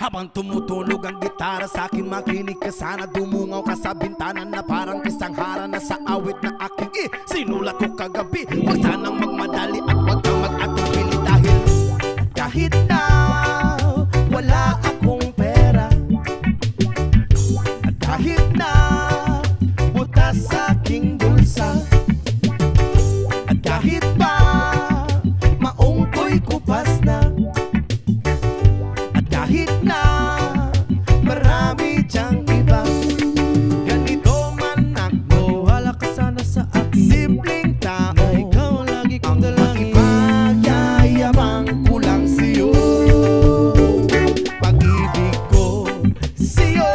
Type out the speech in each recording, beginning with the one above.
Habang tumutunog ang gitara sa akin, makinig ka sana. Dumungaw ka sa bintana na parang isang hara na sa awit na aking sinulat ko kagabi. Huwag sanang magmadali at huwag kang mag-atubili dahil kahit na wala akong pera, at kahit na butas sa aking bulsa, at kahit pa maong ko'y kupas na, at kahit na marami diyang iba, ganito man ako, wala ka sana sa akin. Simpleng tao, ikaw ang lagi kong dalangin. Ipagyayabang ko lang sa'yo, pag-ibig ko sa'yo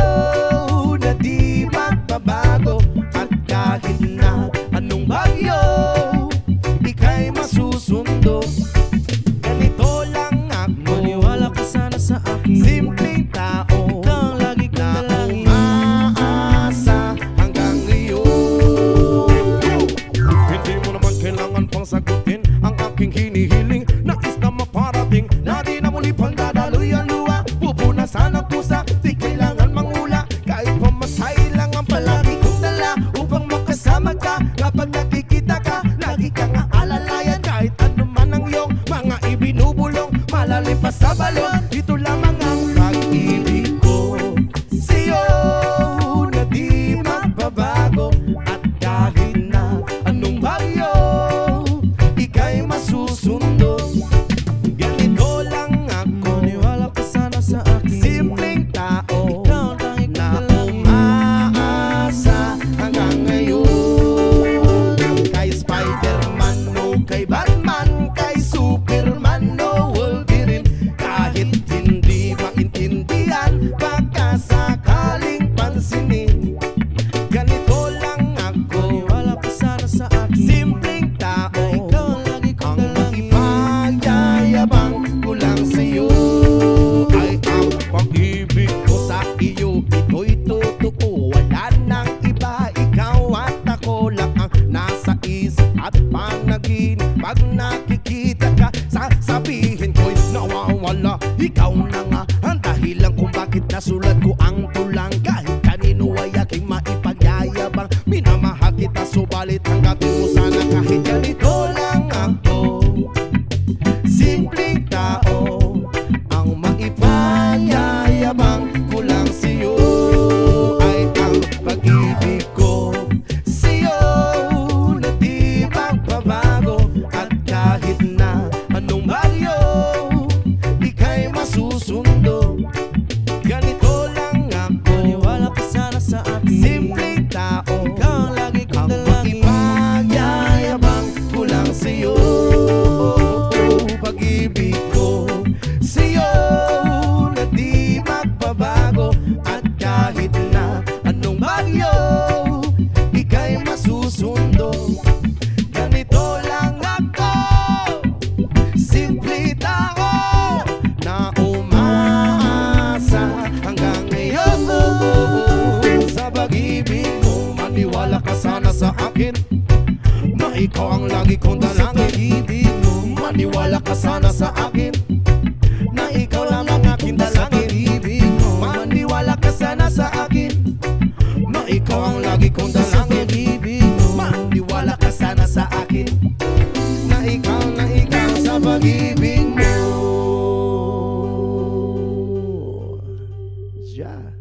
na di magbabago. At kahit na anong bagyo, ika'y masusundo. Ganito lang ako, maniwala ka sana sa akin. Simpleng tao, ikaw ang lagi kong dalangin. Umaasa hanggang ngayon. Hindi mo naman kailangan pang sagutin ang aking hinihiling. Nais na maparating na di na muli pang dadaloy ang luha. Pupunasan ang pusa, di kailangan mangula. Kahit pamasahe lang ang palagi kong dala upang makasama ka. Kapag nakikita ka, lagi kang aalalayan. Kahit ano man ang iyong mga ibinubulong, malalim pa sa balon, ito lamang ang pag-ibig ko sa'yo na di magbabago. At kahit na anong bagyo, ika'y masusundo. Ganito lang ako, maniwala ka sana sa akin. Simpleng tao, ikaw ang tanging na umaasa hanggang ngayon. Kay Spider-Man o kay Batman, kay Superman o Wolverine, kahit hindi maintindihan, baka sakaling pansinin. Ganito lang ako, maniwala ka sana sa akin. Simpleng tao, ikaw ang lagi kong dalangin. Ipagyayabang ko lang sa'yo ay ang pag-ibig ko sa iyo. Ito'y totoo, wala nang iba. Ikaw at ako lang ang nasa isip at panaginip. Pag nakikita ka, sasabihin ko'y nawawala. Ikaw na nga ang dahilan kung bakit nasulat ko ang tulang. Kahit kanino ay aking maipagyayabang, minamahal kita subalit tanggapin mo sana kahit ganito lang ako. Simpleng tao, ang maipagyayabang ko lang sa'yo ay ang pag-ibig ko sa'yo na di magbabago. At kahit na anong bagyo, ika'y masusundo. Ganito lang ako, maniwala ka sana sa akin. Simpleng tao, ikaw ang lagi kong dalangin. Ipagyayabang ko lang sa'yo, pag-ibig ko sa'yo na di magbabago. At kahit na anong bagyo, ika'y masusundo. Ganito lang ako, simple tao na umaasa hanggang ngayon. Sa pag-ibig mo, maniwala ka sana sa akin na ikaw ang lagi kong dalangin. Sa pag-ibig mo, maniwala ka sana sa akin na ikaw lang ang aking dalangin. Sa pag-ibig mo, maniwala ka sana sa akin na ikaw ang lagi kong dalangin. Sa pag-ibig mo, maniwala ka sana sa akin na ikaw sa pag-ibig mo. Yeah.